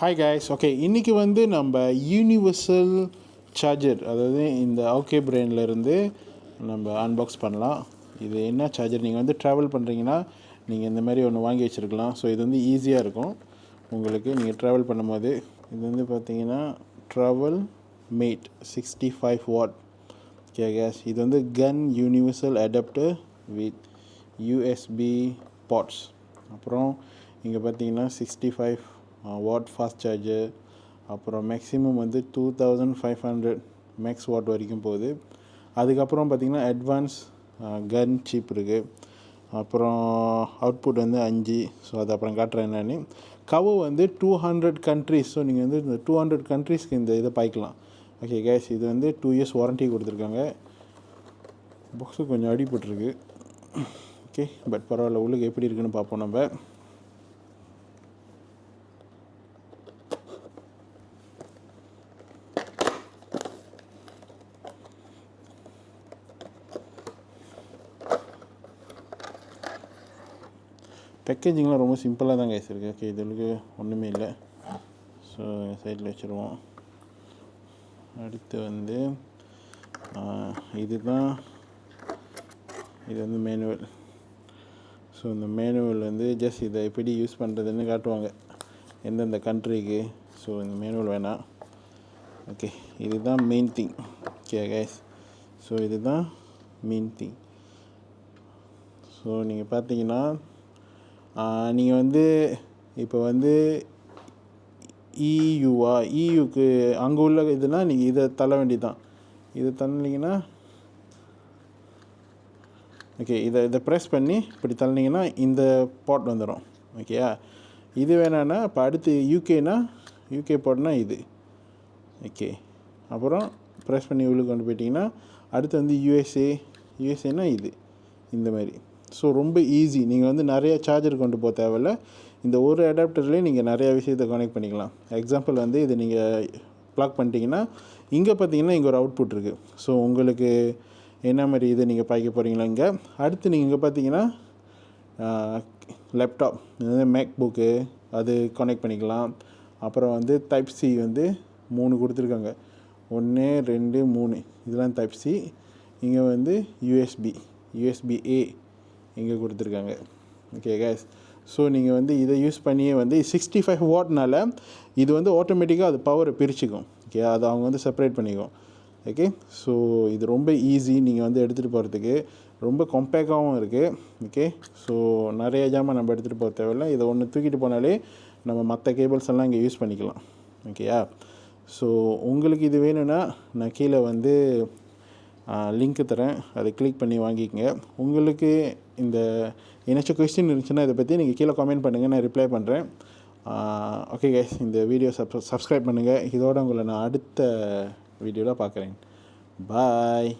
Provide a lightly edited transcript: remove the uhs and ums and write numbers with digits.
Hi guys. Okay, இன்றைக்கி வந்து நம்ம யூனிவர்சல் சார்ஜர், அதாவது இந்த ஓகே பிராண்ட்லேருந்து நம்ம அன்பாக்ஸ் பண்ணலாம். இது என்ன சார்ஜர், நீங்கள் வந்து ட்ராவல் பண்ணுறீங்கன்னா நீங்கள் இந்த மாதிரி ஒன்று வாங்கி வச்சுருக்கலாம். ஸோ இது வந்து ஈஸியாக இருக்கும் உங்களுக்கு நீங்கள் ட்ராவல் பண்ணும்போது. இது வந்து பார்த்தீங்கன்னா travel mate 65 watt. Okay case, இது வந்து GaN universal adapter with USB ports. அப்புறம் இங்கே பார்த்தீங்கன்னா 65 வாட் ஃபாஸ்ட் சார்ஜர். அப்புறம் மேக்ஸிமம் வந்து 2500 மேக்ஸ் வாட் வரைக்கும் போகுது. அதுக்கப்புறம் பார்த்திங்கன்னா அட்வான்ஸ் கன் சிப் இருக்குது. அப்புறம் அவுட்புட் வந்து 5. ஸோ அது அப்புறம் காட்டுறேன் என்னென்னு. கவர் வந்து 200 கண்ட்ரிஸ். ஸோ நீங்கள் வந்து இந்த 200 கண்ட்ரிஸ்க்கு இந்த இதை பாய்க்கலாம். ஓகே கேஸ், இது வந்து 2 இயர்ஸ் வாரண்ட்டி கொடுத்துருக்காங்க. பாக்ஸு கொஞ்சம் அடிபட்டுருக்கு. ஓகே, பட் பரவாயில்ல, உள்ளுக்கு எப்படி இருக்குன்னு பார்ப்போம் நம்ம. பேக்கேஜிங்லாம் ரொம்ப சிம்பிளாக தான் கைஸ் இருக்குது. ஓகே, இதுக்கு ஒன்றுமே இல்லை. ஸோ சைடில் வச்சுருவோம். அடுத்து வந்து இது வந்து மேனுவல். ஸோ இந்த மேனுவல் வந்து ஜஸ்ட் இதை எப்படி யூஸ் பண்ணுறதுன்னு காட்டுவாங்க எந்தெந்த கண்ட்ரிக்கு. ஸோ இந்த மேனுவல் வேணாம். ஓகே, இதுதான் main thing. Okay guys, so இதுதான் மெயின் திங். ஸோ நீங்கள் பார்த்தீங்கன்னா நீங்கள் வந்து இப்போ வந்து இயூக்கு அங்கே உள்ள இதுனா நீங்கள் இதை தள்ள வேண்டியதுதான். இதை தள்ளிங்கன்னா ஓகே, இதை ப்ரெஸ் பண்ணி இப்படி தள்ளினீங்கன்னா இந்த பாட் வந்துடும். ஓகேயா, இது வேணான்னா இப்போ அடுத்து யூகே பாட்னா இது. ஓகே, அப்புறம் ப்ரெஸ் பண்ணி உள்ளே கொண்டு போயிட்டிங்கன்னா அடுத்து வந்து யூஎஸ்ஏனா இது இந்த மாதிரி. ஸோ ரொம்ப ஈஸி. நீங்கள் வந்து நிறைய சார்ஜர் கொண்டு போக தேவையில்ல. இந்த ஒரு அடாப்டர்லேயே நீங்கள் நிறையா விஷயத்தை கனெக்ட் பண்ணிக்கலாம். எக்ஸாம்பிள் வந்து இது நீங்கள் ப்ளக் பண்ணிட்டீங்கன்னா இங்கே பார்த்தீங்கன்னா இங்கே ஒரு அவுட்புட் இருக்குது. ஸோ உங்களுக்கு என்ன மாதிரி இது நீங்கள் பாய்க்க போகிறீங்களா இங்கே. அடுத்து நீங்கள் இங்கே பார்த்தீங்கன்னா லேப்டாப், மேக் புக்கு, அது கனெக்ட் பண்ணிக்கலாம். அப்புறம் வந்து டைப் சி வந்து 3 கொடுத்துருக்காங்க. 1 2 3 இதெல்லாம் டைப் சி. இங்கே வந்து யூஎஸ்பி ஏ இங்கே கொடுத்துருக்காங்க. ஓகே கேஸ், ஸோ நீங்கள் வந்து இதை யூஸ் பண்ணியே வந்து 65 வாட்னால இது வந்து ஆட்டோமேட்டிக்காக அது பவரை பிரிச்சுக்கும். ஓகே, அதை அவங்க வந்து செப்பரேட் பண்ணிக்கும். ஓகே, ஸோ இது ரொம்ப ஈஸி நீங்கள் வந்து எடுத்துகிட்டு போகிறதுக்கு. ரொம்ப காம்பேக்டாகவும் இருக்குது. ஓகே, ஸோ நிறைய ஜாமான் நம்ம எடுத்துகிட்டு போக தேவையில்லை. இதை ஒன்று தூக்கிட்டு போனாலே நம்ம மற்ற கேபிள்ஸ் எல்லாம் இங்கே யூஸ் பண்ணிக்கலாம். ஓகேயா, ஸோ உங்களுக்கு இது வேணும்னா நான் கீழே வந்து லிங்க்கு தரேன், அதை கிளிக் பண்ணி வாங்கிக்கங்க. உங்களுக்கு இந்த ஏதாச்சும் கொஸ்டின் இருந்துச்சுன்னா இதை பற்றி நீங்கள் கீழே கமெண்ட் பண்ணுங்கள், நான் ரிப்ளை பண்ணுறேன். ஓகே கைஸ், இந்த வீடியோ சப்ஸ்கிரைப் பண்ணுங்கள். இதோட உங்களை நான் அடுத்த வீடியோவில் பார்க்குறேன். பாய்.